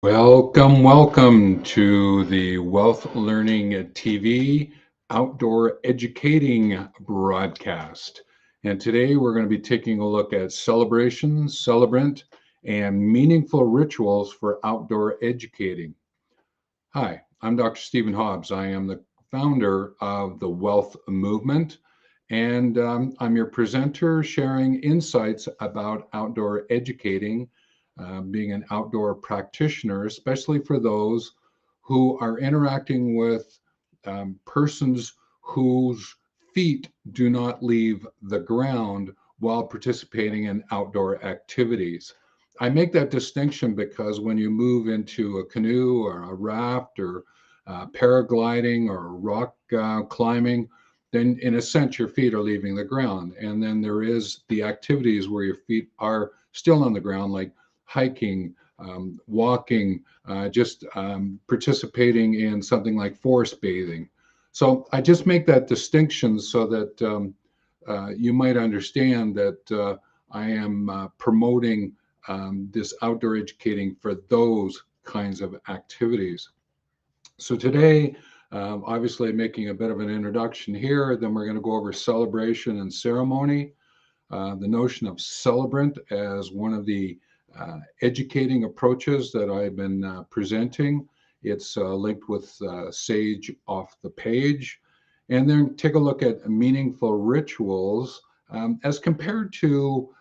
Welcome to the Wealth Learning TV outdoor educating broadcast. And today we're going to be taking a look at celebrations, celebrant, and meaningful rituals for outdoor educating. Hi, I'm Dr. Stephen Hobbs. I am the founder of the Wealth Movement, and I'm your presenter sharing insights about outdoor educating, being an outdoor practitioner, especially for those who are interacting with persons whose feet do not leave the ground while participating in outdoor activities. I make that distinction because when you move into a canoe or a raft or paragliding or rock climbing, then in a sense your feet are leaving the ground. And then there is the activities where your feet are still on the ground, like hiking, walking, just participating in something like forest bathing. So I just make that distinction so that you might understand that I am promoting this outdoor educating for those kinds of activities. So today, obviously making a bit of an introduction here, then we're going to go over celebration and ceremony, the notion of celebrant as one of the educating approaches that I've been presenting. It's linked with Sage off the page. And then take a look at meaningful rituals as compared to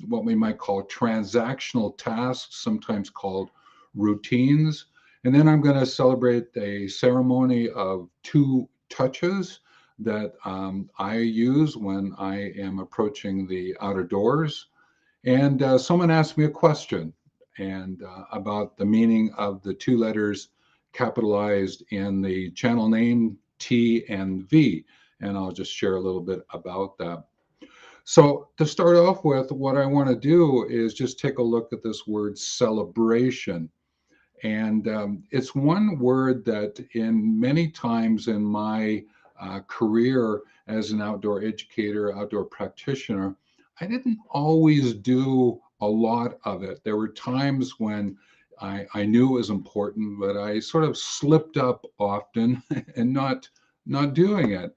what we might call transactional tasks, sometimes called routines. And then I'm going to celebrate a ceremony of two touches that I use when I am approaching the outer doors. And someone asked me a question and about the meaning of the two letters capitalized in the channel name T and V. And I'll just share a little bit about that. So to start off with, what I want to do is just take a look at this word celebration. And it's one word that in many times in my career as an outdoor educator, outdoor practitioner, I didn't always do a lot of it. There were times when I knew it was important, but I sort of slipped up often and not doing it.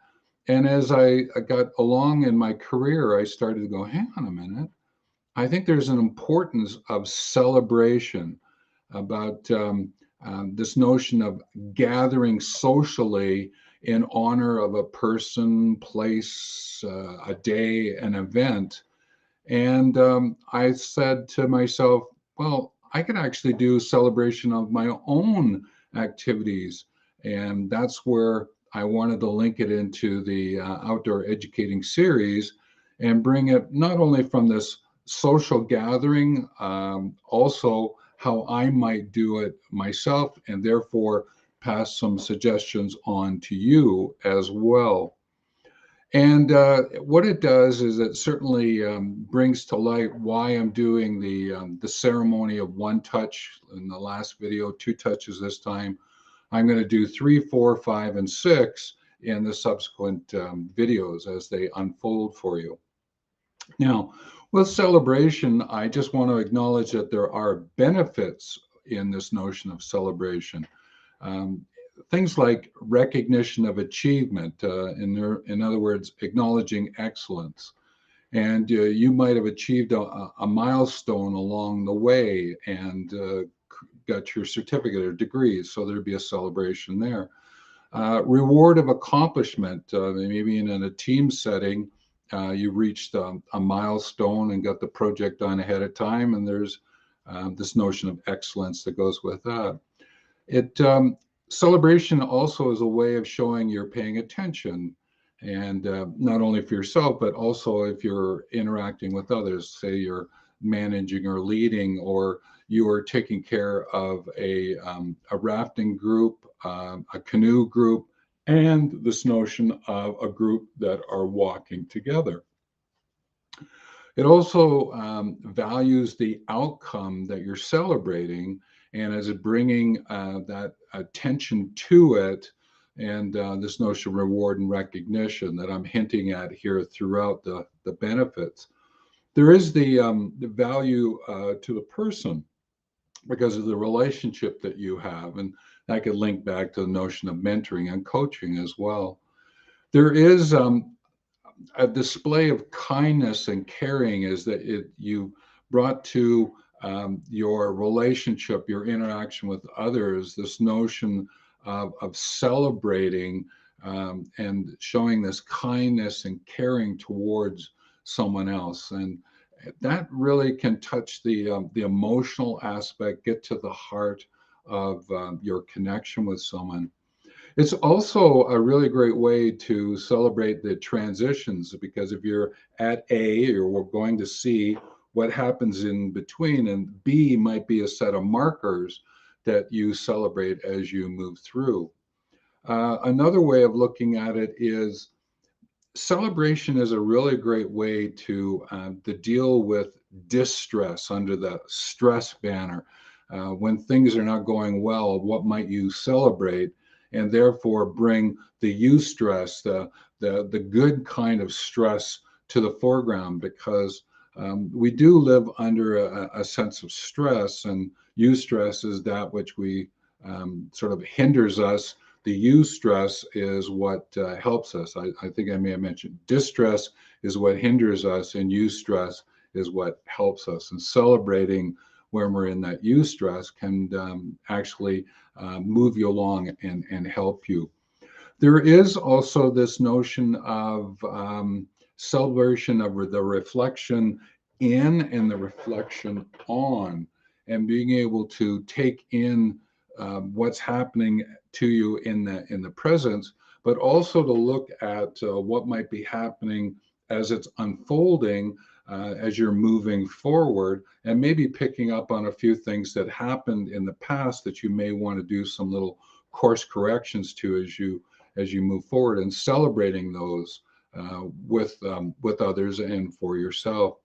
And as I got along in my career, I started to go, hang on a minute. I think there's an importance of celebration about this notion of gathering socially in honor of a person, place, a day, an event. And I said to myself, well, I could actually do celebration of my own activities. And that's where I wanted to link it into the outdoor educating series and bring it not only from this social gathering, also how I might do it myself, and therefore pass some suggestions on to you as well. And what it does is it certainly brings to light why I'm doing the ceremony of one touch in the last video, two touches this time. I'm going to do three, four, five, and six in the subsequent videos as they unfold for you. Now, with celebration, I just want to acknowledge that there are benefits in this notion of celebration. Um, Things like recognition of achievement, in other words, acknowledging excellence. And you might have achieved a milestone along the way and got your certificate or degree, so there'd be a celebration there. Reward of accomplishment, maybe in a team setting, you reached a milestone and got the project done ahead of time, and there's this notion of excellence that goes with that. It celebration also is a way of showing you're paying attention, and not only for yourself, but also if you're interacting with others. Say you're managing or leading, or you are taking care of a rafting group, a canoe group, and this notion of a group that are walking together. It also values the outcome that you're celebrating and is bringing that attention to it and this notion of reward and recognition that I'm hinting at here throughout the benefits. There is the value to the person. because of the relationship that you have. And that could link back to the notion of mentoring and coaching as well. There is a display of kindness and caring is that you brought to your relationship, your interaction with others, this notion of celebrating and showing this kindness and caring towards someone else. And that really can touch the emotional aspect, get to the heart of your connection with someone. It's also a really great way to celebrate the transitions, because if you're at A, or we're going to see what happens in between, and B might be a set of markers that you celebrate as you move through. Another way of looking at it is celebration is a really great way to deal with distress under the stress banner. When things are not going well, what might you celebrate, and therefore bring the eustress, the good kind of stress, to the foreground, because we do live under a sense of stress, and eustress is that which we sort of hinders us. The eustress is what helps us. I think I may have mentioned distress is what hinders us, and eustress is what helps us. And celebrating when we're in that eustress can actually move you along and help you. There is also this notion of celebration of the reflection in and the reflection on, and being able to take in what's happening to you in the present, but also to look at what might be happening as it's unfolding, as you're moving forward, and maybe picking up on a few things that happened in the past that you may want to do some little course corrections to as you move forward, and celebrating those with others and for yourself.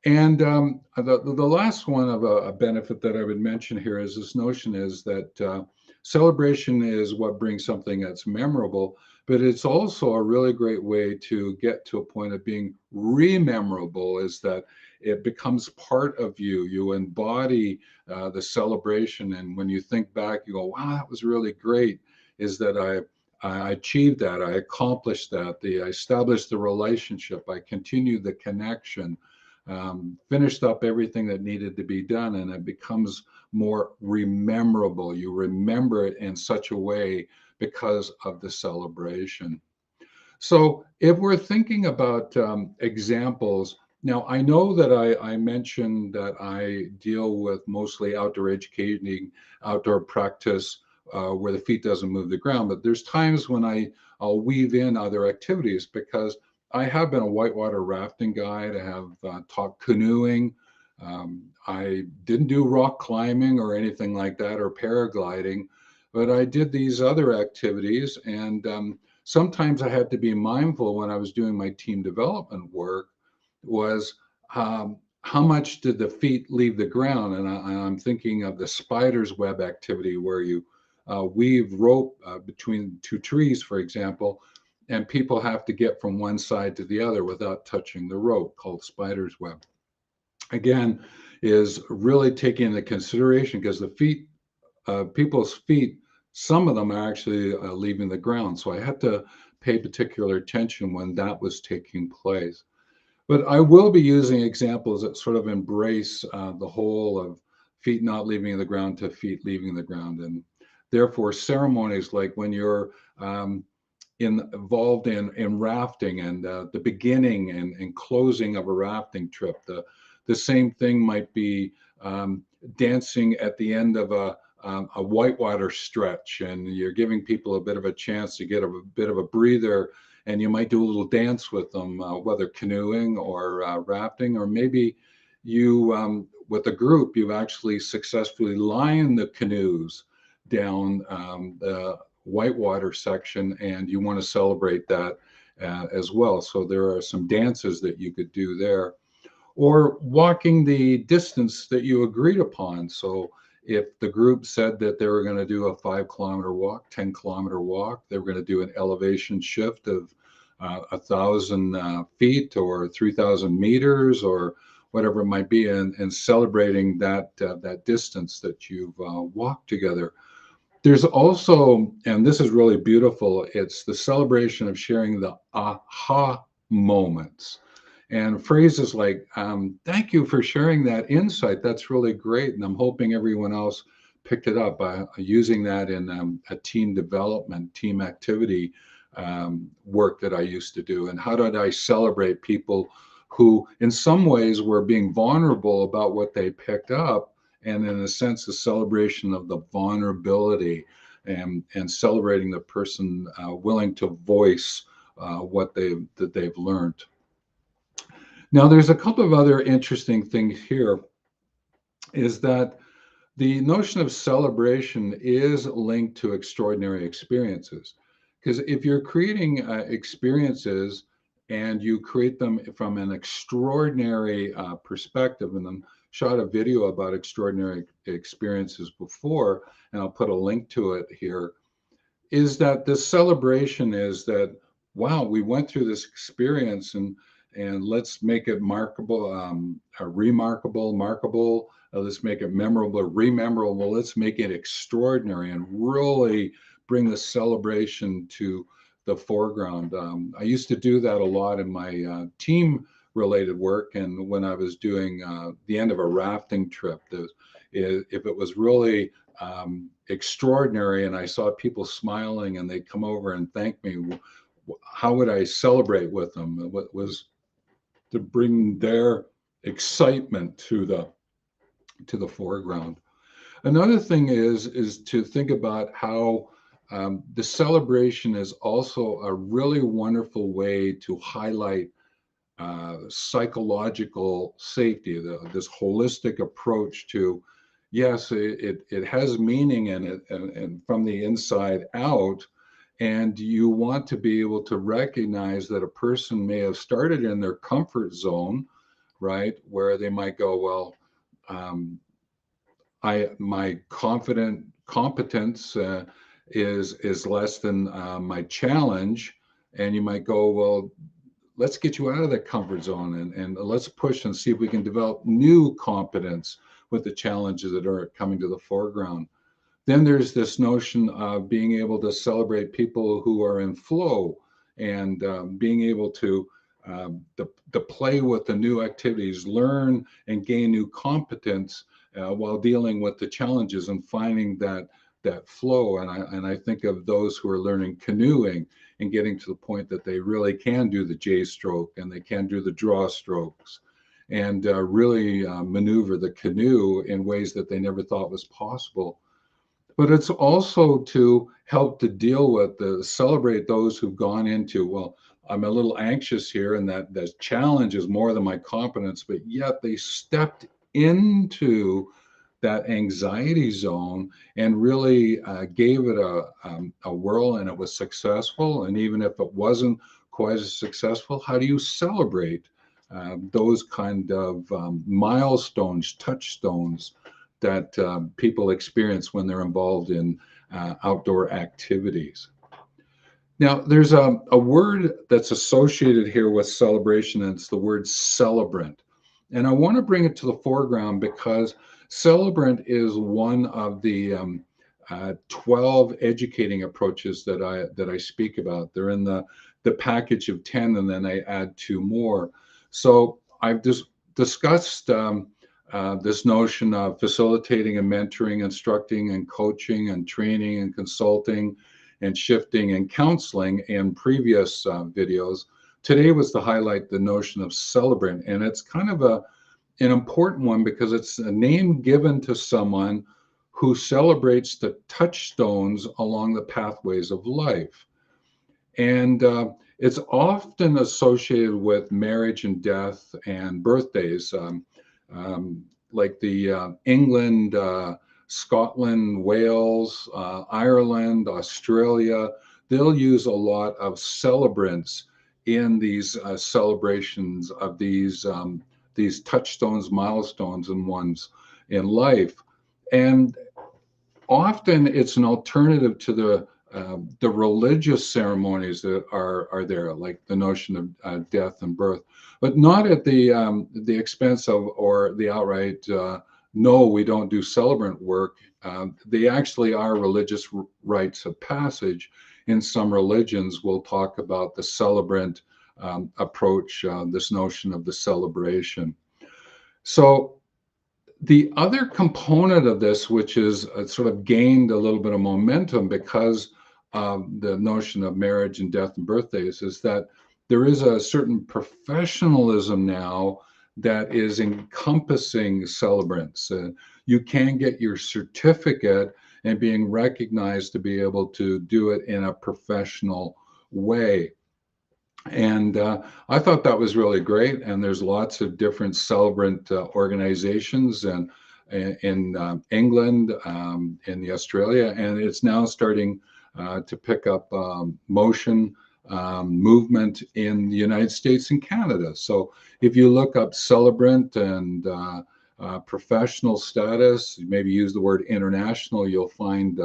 And the last one of a benefit that I would mention here is this notion is that celebration is what brings something that's memorable, but it's also a really great way to get to a point of being rememorable, is that it becomes part of you. You embody the celebration. And when you think back, you go, wow, that was really great. Is that I achieved that, I accomplished that, I established the relationship, I continued the connection, finished up everything that needed to be done, and it becomes more rememberable. You remember it in such a way because of the celebration. So, if we're thinking about examples, now I know that I mentioned that I deal with mostly outdoor educating, outdoor practice, where the feet doesn't move the ground, but there's times when I'll weave in other activities, because I have been a whitewater rafting guide. I have taught canoeing. I didn't do rock climbing or anything like that, or paragliding, but I did these other activities. And sometimes I had to be mindful when I was doing my team development work was how much did the feet leave the ground? And I'm thinking of the spider's web activity, where you weave rope between two trees, for example, and people have to get from one side to the other without touching the rope, called spider's web. Again, is really taking into consideration, because the feet, people's feet, some of them are actually leaving the ground. So I had to pay particular attention when that was taking place. But I will be using examples that sort of embrace the whole of feet not leaving the ground to feet leaving the ground. And therefore, ceremonies like when you're involved in rafting, and the beginning and closing of a rafting trip, the same thing might be dancing at the end of a whitewater stretch, and you're giving people a bit of a chance to get a bit of a breather, and you might do a little dance with them, whether canoeing or rafting, or maybe you, with a group, you've actually successfully lined the canoes down the whitewater section, and you want to celebrate that as well. So there are some dances that you could do there, or walking the distance that you agreed upon. So if the group said that they were going to do a 5 kilometer walk, 10 kilometer walk, they were going to do an elevation shift of 1,000 feet or 3,000 meters, or whatever it might be, and celebrating that distance that you've walked together. There's also, and this is really beautiful, it's the celebration of sharing the aha moments. And phrases like, thank you for sharing that insight. That's really great. And I'm hoping everyone else picked it up by using that in a team development, team activity work that I used to do. And how did I celebrate people who, in some ways, were being vulnerable about what they picked up? And in a sense, a celebration of the vulnerability and celebrating the person willing to voice what they've learned. Now, there's a couple of other interesting things here, is that the notion of celebration is linked to extraordinary experiences. Because if you're creating experiences and you create them from an extraordinary perspective, and I shot a video about extraordinary experiences before, and I'll put a link to it here, is that the celebration is that, wow, we went through this experience, and let's make it markable, remarkable, markable. Let's make it memorable, rememberable. Let's make it extraordinary and really bring the celebration to the foreground. I used to do that a lot in my team related work. And when I was doing the end of a rafting trip, if it was really extraordinary and I saw people smiling and they'd come over and thank me, how would I celebrate with them? What was to bring their excitement to the foreground. Another thing is to think about how the celebration is also a really wonderful way to highlight psychological safety, this holistic approach to, yes, it has meaning in it and from the inside out. And you want to be able to recognize that a person may have started in their comfort zone, right? Where they might go, well, my competence is less than my challenge. And you might go, well, let's get you out of that comfort zone and let's push and see if we can develop new competence with the challenges that are coming to the foreground. Then there's this notion of being able to celebrate people who are in flow and being able to play with the new activities, learn and gain new competence while dealing with the challenges and finding that flow. And I think of those who are learning canoeing and getting to the point that they really can do the J stroke and they can do the draw strokes and really maneuver the canoe in ways that they never thought was possible. But it's also to help to deal with celebrate those who've gone into, well, I'm a little anxious here and that the challenge is more than my competence, but yet they stepped into that anxiety zone and really gave it a whirl, and it was successful. And even if it wasn't quite as successful, how do you celebrate those kind of milestones, touchstones that people experience when they're involved in outdoor activities? Now, there's a word that's associated here with celebration, and it's the word celebrant. And I want to bring it to the foreground because Celebrant is one of the 12 educating approaches that I speak about. They're in the package of 10, and then I add 2 more. So I've just discussed this notion of facilitating and mentoring, instructing and coaching and training and consulting and shifting and counseling in previous videos. Today was to highlight the notion of celebrant, and it's kind of an important one because it's a name given to someone who celebrates the touchstones along the pathways of life. And it's often associated with marriage and death and birthdays, like the England, Scotland, Wales, Ireland, Australia. They'll use a lot of celebrants in these celebrations of these touchstones, milestones, and ones in life. And often it's an alternative to the the religious ceremonies that are there, like the notion of death and birth, but not at the expense of or the outright no, we don't do celebrant work. They actually are religious rites of passage. In some religions, we'll talk about the celebrant approach, this notion of the celebration. So the other component of this, which is sort of gained a little bit of momentum because of the notion of marriage and death and birthdays, is that there is a certain professionalism now that is encompassing celebrants. You can get your certificate and being recognized to be able to do it in a professional way. And I thought that was really great. And there's lots of different celebrant organizations and in England, in the Australia, and it's now starting to pick up motion movement in the United States and Canada. So if you look up celebrant and professional status, maybe use the word international, you'll find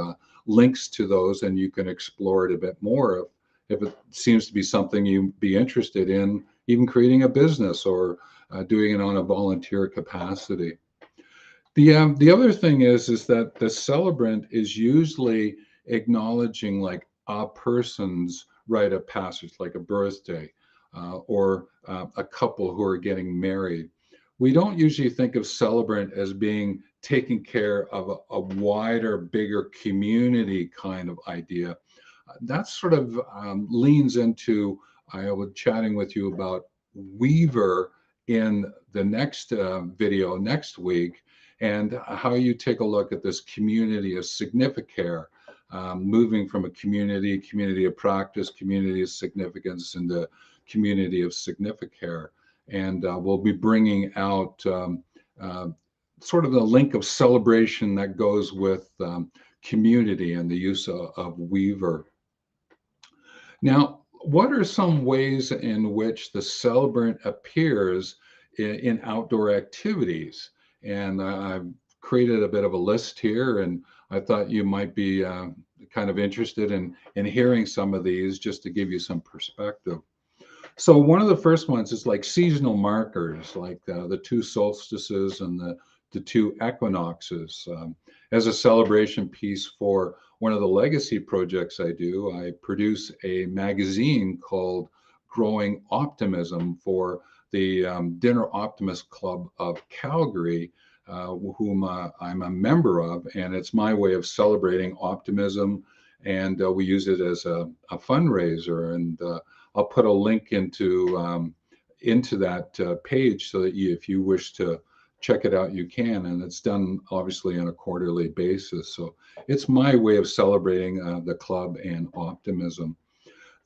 links to those, and you can explore it a bit more if it seems to be something you'd be interested in, even creating a business or doing it on a volunteer capacity. The other thing is that the celebrant is usually acknowledging like a person's rite of passage, like a birthday or a couple who are getting married. We don't usually think of celebrant as being taking care of a wider, bigger community kind of idea. That sort of leans into, I was chatting with you about Weaver in the next video next week, and how you take a look at this community of significare, moving from a community of practice, community of significance into community of significare. And we'll be bringing out sort of the link of celebration that goes with community and the use of Weaver. Now, what are some ways in which the celebrant appears in outdoor activities? And I've created a bit of a list here, and I thought you might be kind of interested in hearing some of these just to give you some perspective. So one of the first ones is like seasonal markers, like the two solstices and the two equinoxes. As a celebration piece for one of the legacy projects I do, I produce a magazine called Growing Optimism for the Dinner Optimist Club of Calgary, whom I'm a member of, and it's my way of celebrating optimism, and we use it as a fundraiser. And I'll put a link into that page so that if you wish to check it out, you can. And it's done obviously on a quarterly basis. So it's my way of celebrating the club and optimism.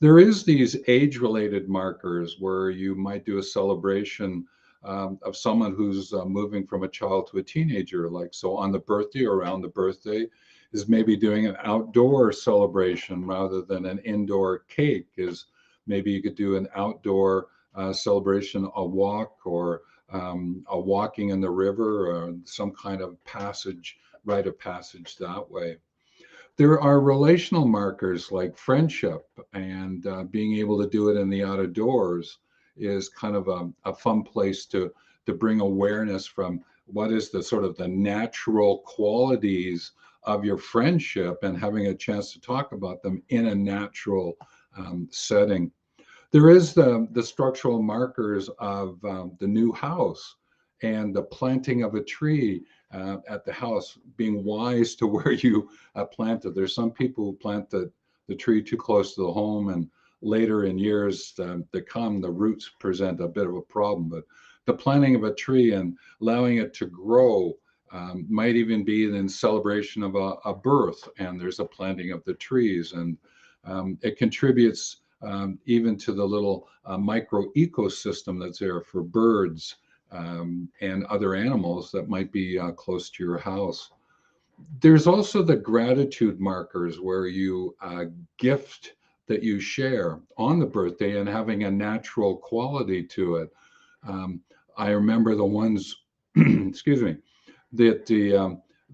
There is these age-related markers where you might do a celebration of someone who's moving from a child to a teenager. Like, so on the birthday or around the birthday is maybe doing an outdoor celebration rather than an indoor cake. Is maybe you could do an outdoor celebration, a walk, or a walking in the river, or some kind of passage, rite of passage that way. There are relational markers like friendship, and being able to do it in the outdoors is kind of a fun place to bring awareness from what is the sort of the natural qualities of your friendship and having a chance to talk about them in a natural setting. There is the structural markers of the new house and the planting of a tree at the house, being wise to where you plant it. There's some people who plant the tree too close to the home, and later in years that come, the roots present a bit of a problem. But the planting of a tree and allowing it to grow might even be in celebration of a birth, and there's a planting of the trees, and it contributes even to the little micro ecosystem that's there for birds and other animals that might be close to your house. There's also the gratitude markers where you gift that you share on the birthday and having a natural quality to it. I remember the ones, excuse me, that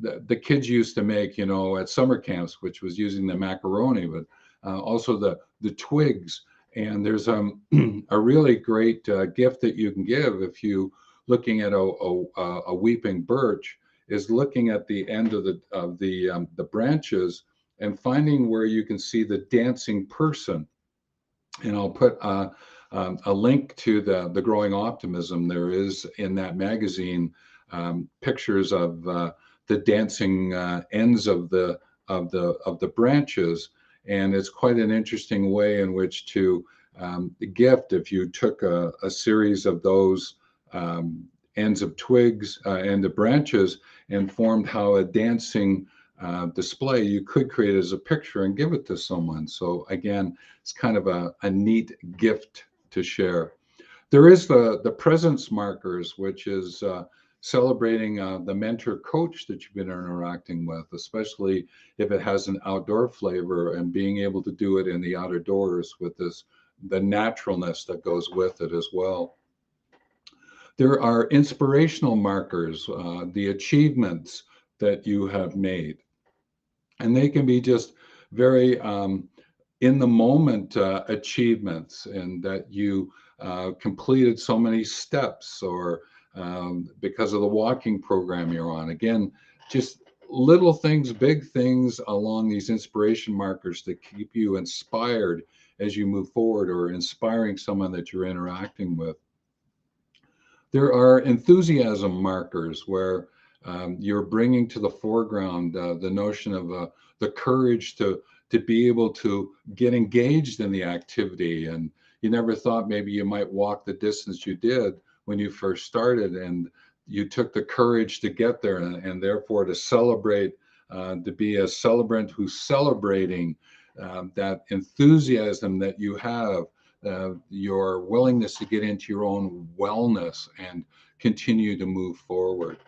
the kids used to make, at summer camps, which was using the macaroni, but also the twigs. And there's a really great gift that you can give if you looking at a weeping birch is looking at the end of the branches and finding where you can see the dancing person. And I'll put a link to the Growing Optimism. There is in that magazine pictures of the dancing ends of the branches, and it's quite an interesting way in which to gift if you took a series of those ends of twigs and the branches and formed how a dancing display you could create as a picture and give it to someone. So again, it's kind of a neat gift to share. There is the presence markers, which is celebrating the mentor coach that you've been interacting with, especially if it has an outdoor flavor, and being able to do it in the outdoors with the naturalness that goes with it as well. There are inspirational markers, the achievements that you have made. And they can be just very in the moment achievements, and that you completed so many steps, or because of the walking program you're on. Again, just little things, big things along these inspiration markers to keep you inspired as you move forward, or inspiring someone that you're interacting with. There are enthusiasm markers where you're bringing to the foreground the notion of the courage to be able to get engaged in the activity. And you never thought maybe you might walk the distance you did when you first started, and you took the courage to get there, and therefore to celebrate, to be a celebrant who's celebrating that enthusiasm that you have, your willingness to get into your own wellness and continue to move forward.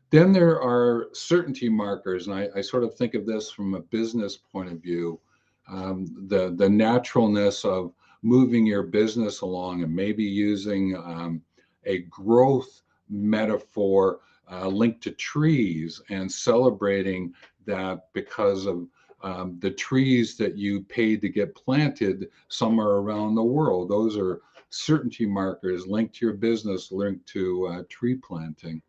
Then there are certainty markers, and I sort of think of this from a business point of view, the naturalness of moving your business along, and maybe using a growth metaphor linked to trees, and celebrating that because of the trees that you paid to get planted somewhere around the world. Those are certainty markers linked to your business, linked to tree planting.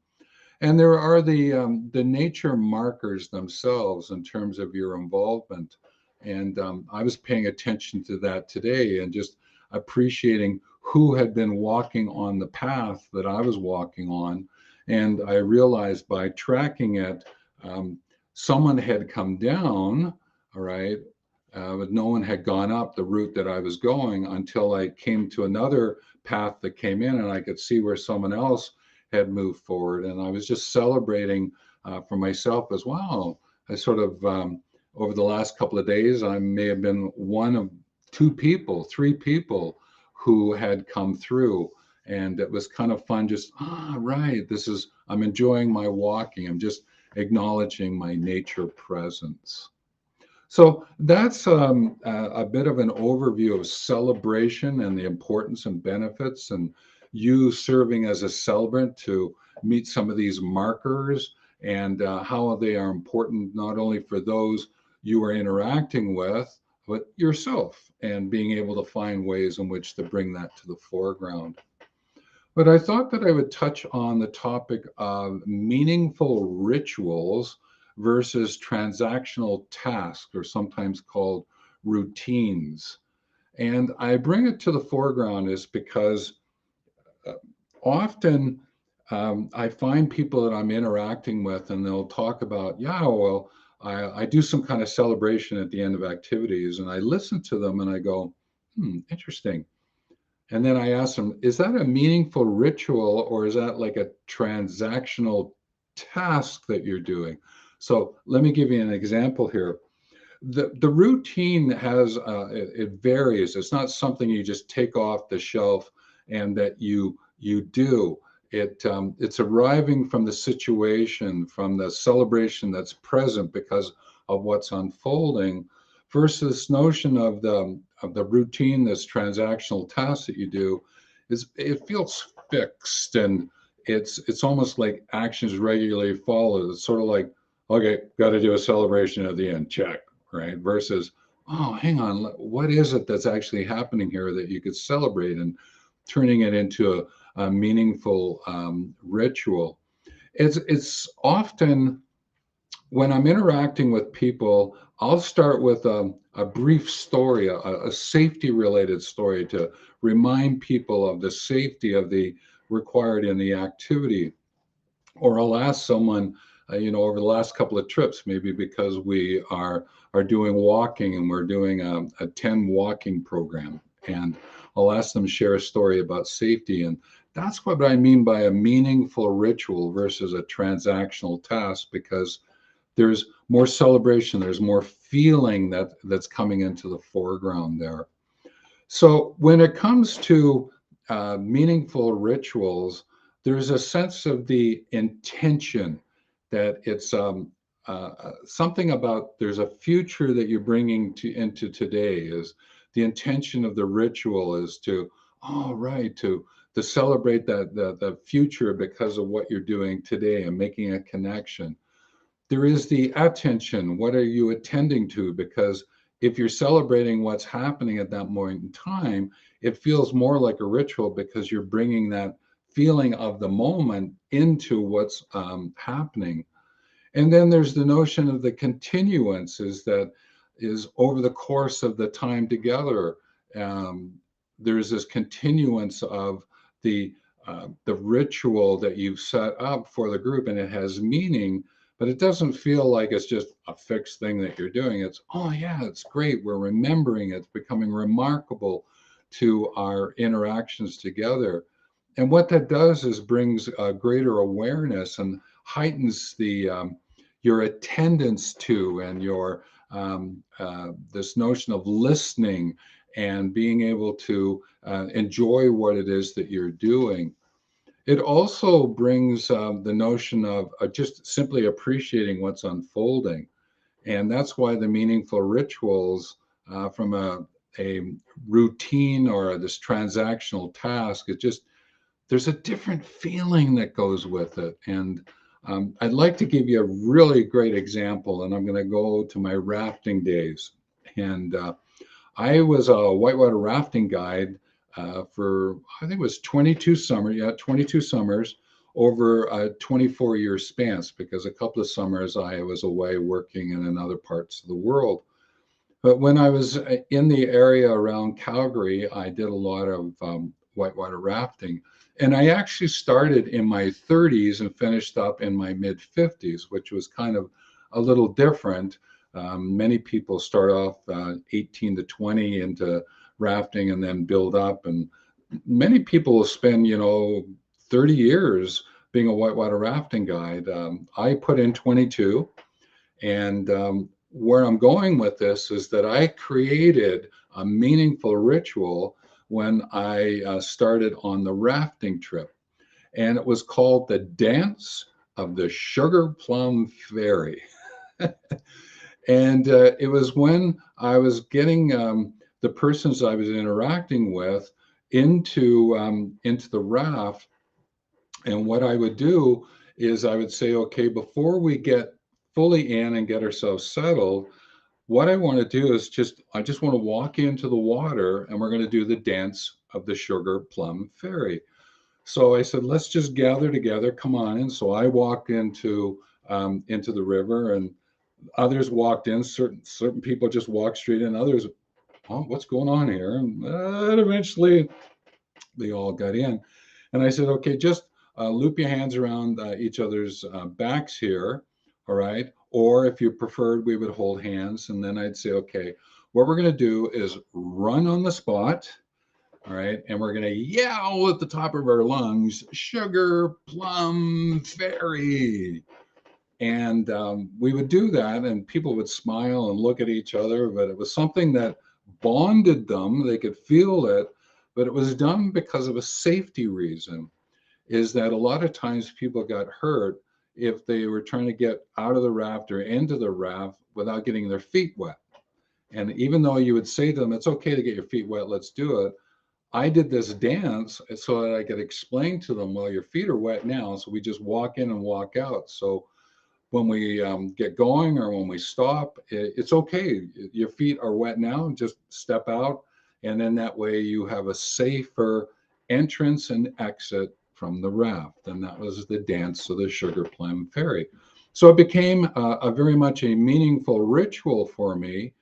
And there are the nature markers themselves in terms of your involvement. And I was paying attention to that today, and just appreciating who had been walking on the path that I was walking on. And I realized by tracking it, someone had come down, all right, but no one had gone up the route that I was going, until I came to another path that came in, and I could see where someone else had moved forward. And I was just celebrating for myself as well. I sort of, over the last couple of days, I may have been one of two people, three people who had come through. And it was kind of fun, just, right, I'm enjoying my walking. I'm just acknowledging my nature presence. So that's a bit of an overview of celebration and the importance and benefits, and you serving as a celebrant to meet some of these markers, and how they are important not only for those you are interacting with, but yourself, and being able to find ways in which to bring that to the foreground. But I thought that I would touch on the topic of meaningful rituals versus transactional tasks, or sometimes called routines. And I bring it to the foreground is because often I find people that I'm interacting with, and they'll talk about, yeah, well, I do some kind of celebration at the end of activities, and I listen to them and I go, interesting. And then I ask them, is that a meaningful ritual, or is that like a transactional task that you're doing? So let me give you an example here. The routine has, it varies. It's not something you just take off the shelf and that you do. It's arriving from the situation, from the celebration that's present because of what's unfolding, versus this notion of the routine, this transactional task that you do, it feels fixed, and it's almost like actions regularly followed. It's sort of like Okay, got to do a celebration at the end, check, right? Versus, oh, hang on, what is it that's actually happening here that you could celebrate, and turning it into a meaningful ritual. It's often when I'm interacting with people, I'll start with a brief story, a safety related story to remind people of the safety of the required in the activity. Or I'll ask someone, over the last couple of trips, maybe because we are doing walking and we're doing a 10 walking program, and I'll ask them to share a story about safety. And that's what I mean by a meaningful ritual versus a transactional task, because there's more celebration, there's more feeling that's coming into the foreground there. So when it comes to meaningful rituals, there's a sense of the intention that it's something about, there's a future that you're bringing into today. Is the intention of the ritual is to, oh right, to celebrate the future because of what you're doing today and making a connection. There is the attention. What are you attending to? Because if you're celebrating what's happening at that moment in time, it feels more like a ritual because you're bringing that feeling of the moment into what's happening. And then there's the notion of the continuance, is that is over the course of the time together. Um, there's this continuance of the ritual that you've set up for the group, and it has meaning, but it doesn't feel like it's just a fixed thing that you're doing. It's, oh yeah, it's great. We're remembering it. It's becoming remarkable to our interactions together. And what that does is brings greater awareness and heightens the your attendance to, and your this notion of listening and being able to enjoy what it is that you're doing. It also brings the notion of just simply appreciating what's unfolding. And that's why the meaningful rituals, from a routine or this transactional task, it just, there's a different feeling that goes with it. And I'd like to give you a really great example, and I'm going to go to my rafting days. And I was a whitewater rafting guide for, I think it was 22 summers, yeah, 22 summers over a 24-year span, because a couple of summers I was away working in other parts of the world. But when I was in the area around Calgary, I did a lot of whitewater rafting. And I actually started in my 30s and finished up in my mid 50s, which was kind of a little different. Many people start off 18 to 20 into rafting and then build up. And many people will spend, 30 years being a whitewater rafting guide. I put in 22. And where I'm going with this is that I created a meaningful ritual when I started on the rafting trip. And it was called the Dance of the Sugar Plum Fairy. And it was when I was getting the persons I was interacting with into the raft. And what I would do is I would say, okay, before we get fully in and get ourselves settled, what I want to do is I just want to walk into the water, and we're going to do the dance of the sugar plum fairy. So I said, let's just gather together. Come on in. So I walked into the river, and others walked in. Certain people just walked straight in. Others, oh, what's going on here? And eventually they all got in. And I said, okay, just loop your hands around each other's backs here. All right. Or if you preferred, we would hold hands. And then I'd say, okay, what we're going to do is run on the spot. All right. And we're going to yell at the top of our lungs, sugar plum fairy. And we would do that, and people would smile and look at each other, but it was something that bonded them. They could feel it, but it was done because of a safety reason. Is that a lot of times people got hurt if they were trying to get out of the raft or into the raft without getting their feet wet. And even though you would say to them, it's okay to get your feet wet, let's do it. I did this dance so that I could explain to them, well, your feet are wet now. So we just walk in and walk out. So when we get going or when we stop, it's okay. Your feet are wet now, just step out. And then that way you have a safer entrance and exit from the raft. And that was the dance of the Sugar Plum Fairy. So it became a very much a meaningful ritual for me.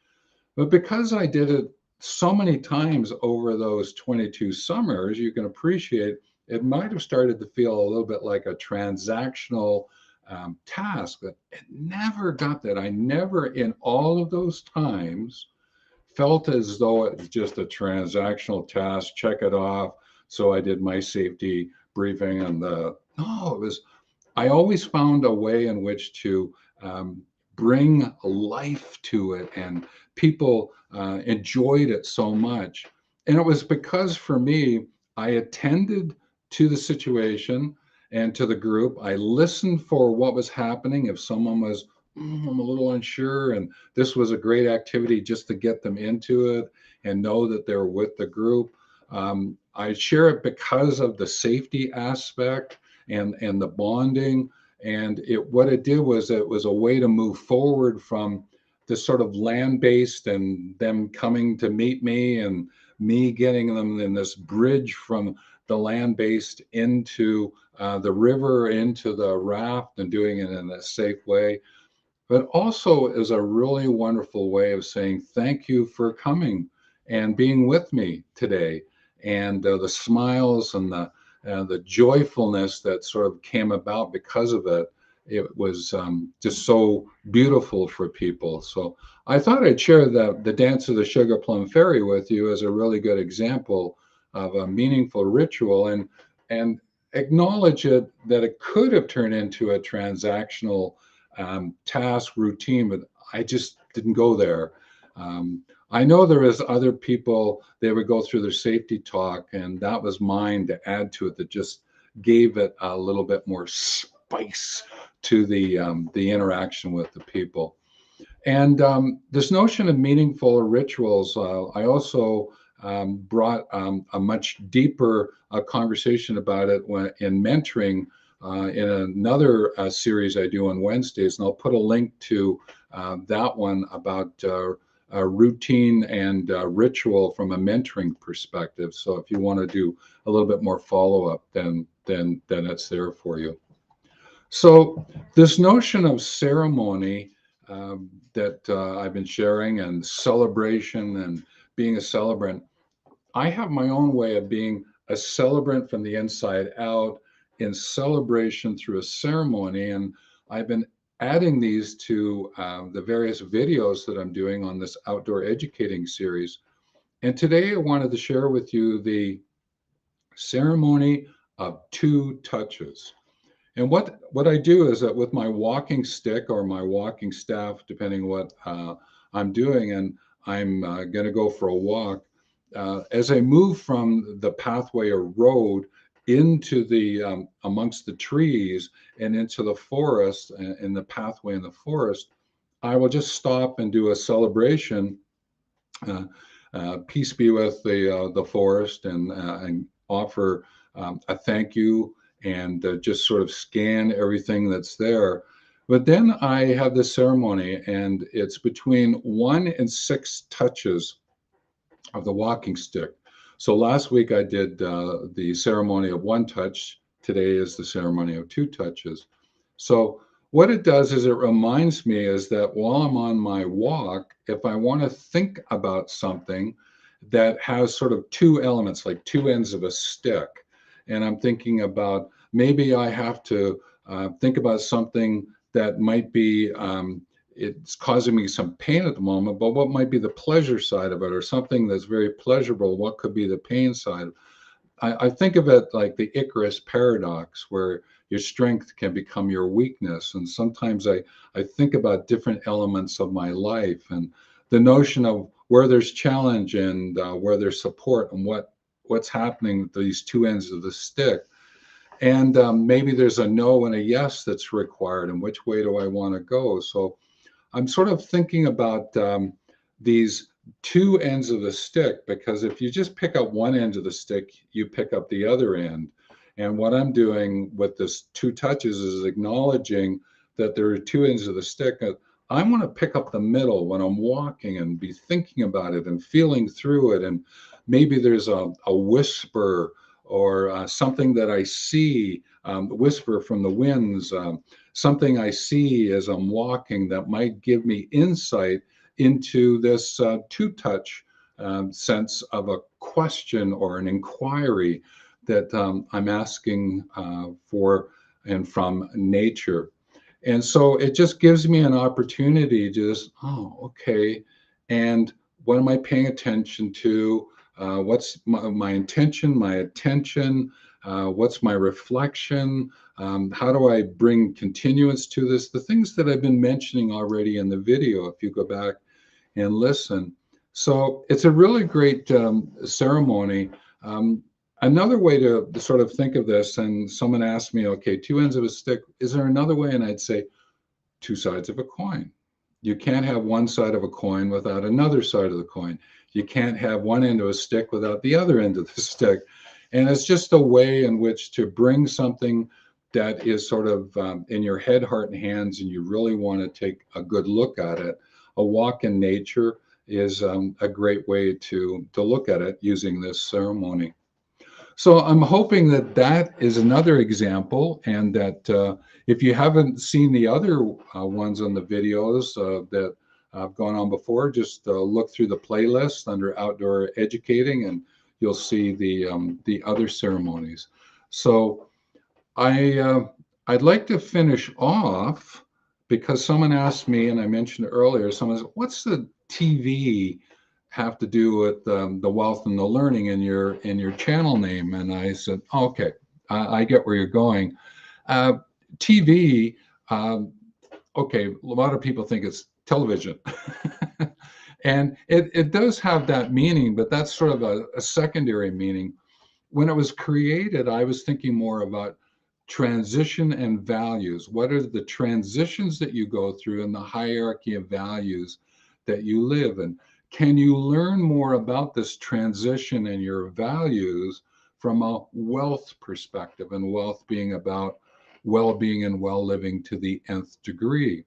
But because I did it so many times over those 22 summers, you can appreciate it might have started to feel a little bit like a transactional task, but it never got that. I never, in all of those times, felt as though it was just a transactional task, check it off. So I did my safety briefing and no, it was, I always found a way in which to bring life to it, and people enjoyed it so much. And it was because for me, I attended to the situation and to the group. I listened for what was happening. If someone was, I'm a little unsure, and this was a great activity just to get them into it and know that they're with the group. I share it because of the safety aspect and the bonding. And what it did was it was a way to move forward from this sort of land-based and them coming to meet me and me getting them in this bridge from the land-based into the river, into the raft, and doing it in a safe way. But also is a really wonderful way of saying thank you for coming and being with me today. And the smiles and the joyfulness that sort of came about because of it, it was just so beautiful for people. So I thought I'd share the Dance of the Sugar Plum Fairy with you as a really good example of a meaningful ritual, and acknowledge it that it could have turned into a transactional task routine, but I just didn't go there. I know there is other people, they would go through their safety talk, and that was mine to add to it, that just gave it a little bit more spice to the interaction with the people. And this notion of meaningful rituals, I also brought a much deeper conversation about it in mentoring in another series I do on Wednesdays. And I'll put a link to that one about routine and ritual from a mentoring perspective. So if you want to do a little bit more follow up, then it's there for you. So this notion of ceremony that I've been sharing, and celebration and being a celebrant, I have my own way of being a celebrant from the inside out, in celebration through a ceremony. And I've been adding these to the various videos that I'm doing on this outdoor educating series. And today I wanted to share with you the ceremony of two touches. And what I do is that with my walking stick or my walking staff, depending what I'm doing, and I'm going to go for a walk, as I move from the pathway or road into the amongst the trees and into the forest, in the pathway in the forest, I will just stop and do a celebration. Uh, Peace be with the forest, and offer a thank you, and just sort of scan everything that's there. But then I have this ceremony, and it's between 1 and 6 touches of the walking stick. So last week I did the ceremony of 1 touch. Today is the ceremony of 2 touches. So what it does is it reminds me is that while I'm on my walk, if I want to think about something that has sort of two elements, like two ends of a stick, and I'm thinking about maybe I have to think about something that might be it's causing me some pain at the moment, but what might be the pleasure side of it, or something that's very pleasurable? What could be the pain side? I think of it like the Icarus paradox, where your strength can become your weakness. And sometimes I think about different elements of my life, and the notion of where there's challenge and where there's support, and what's happening with these two ends of the stick. And maybe there's a no and a yes that's required, and which way do I want to go? So I'm sort of thinking about these two ends of the stick, because if you just pick up one end of the stick, you pick up the other end. And what I'm doing with this 2 touches is acknowledging that there are two ends of the stick. I want to pick up the middle when I'm walking and be thinking about it and feeling through it. And maybe there's a whisper or something that I see, whisper from the winds, something I see as I'm walking that might give me insight into this two-touch sense of a question or an inquiry that I'm asking for and from nature. And so it just gives me an opportunity to just, oh, okay. And what am I paying attention to? What's my intention, my attention? What's my reflection? How do I bring continuance to this? The things that I've been mentioning already in the video, if you go back and listen. So it's a really great ceremony. Another way to sort of think of this, and someone asked me, okay, two ends of a stick, is there another way? And I'd say, two sides of a coin. You can't have one side of a coin without another side of the coin. You can't have one end of a stick without the other end of the stick. And it's just a way in which to bring something that is sort of in your head, heart, and hands, and you really want to take a good look at it. A walk in nature is a great way to look at it using this ceremony. So I'm hoping that that is another example, and that if you haven't seen the other ones on the videos that have gone on before, just look through the playlist under Outdoor Educating, and you'll see the other ceremonies. So I'd like to finish off because someone asked me, and I mentioned earlier, someone said, "What's the TV have to do with the wealth and the learning in your channel name?" And I said, oh, "Okay, I get where you're going." TV, okay, a lot of people think it's television. And it does have that meaning, but that's sort of a secondary meaning. When it was created, I was thinking more about transition and values. What are the transitions that you go through in the hierarchy of values that you live in? Can you learn more about this transition and your values from a wealth perspective, and wealth being about well-being and well-living to the nth degree?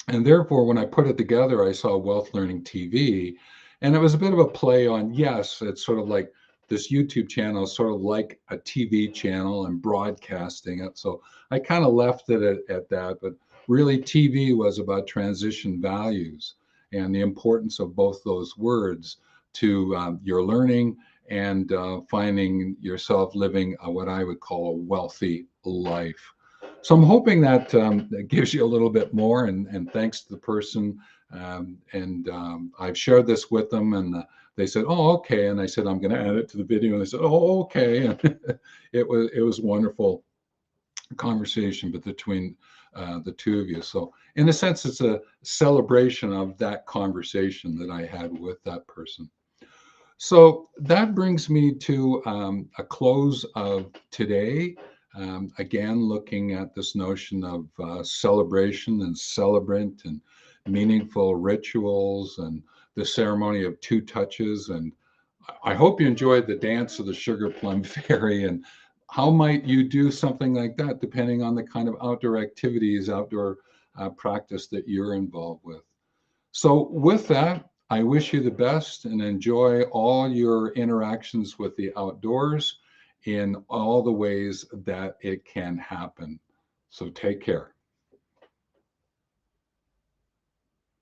And therefore, when I put it together, I saw Wealth Learning TV, and it was a bit of a play on, yes, it's sort of like this YouTube channel is sort of like a TV channel and broadcasting it. So I kind of left it at that, but really TV was about transition values and the importance of both those words to your learning and finding yourself living what I would call a wealthy life. So I'm hoping that that gives you a little bit more, and thanks to the person. I've shared this with them, and they said, "Oh, okay." And I said, "I'm going to add it to the video." And they said, "Oh, okay." And it was wonderful conversation between the two of you. So in a sense, it's a celebration of that conversation that I had with that person. So that brings me to a close of today. Again, looking at this notion of celebration and celebrant and meaningful rituals and the ceremony of two touches. And I hope you enjoyed the dance of the sugar plum fairy. And how might you do something like that depending on the kind of outdoor activities, outdoor practice that you're involved with? So with that, I wish you the best and enjoy all your interactions with the outdoors in all the ways that it can happen. So take care.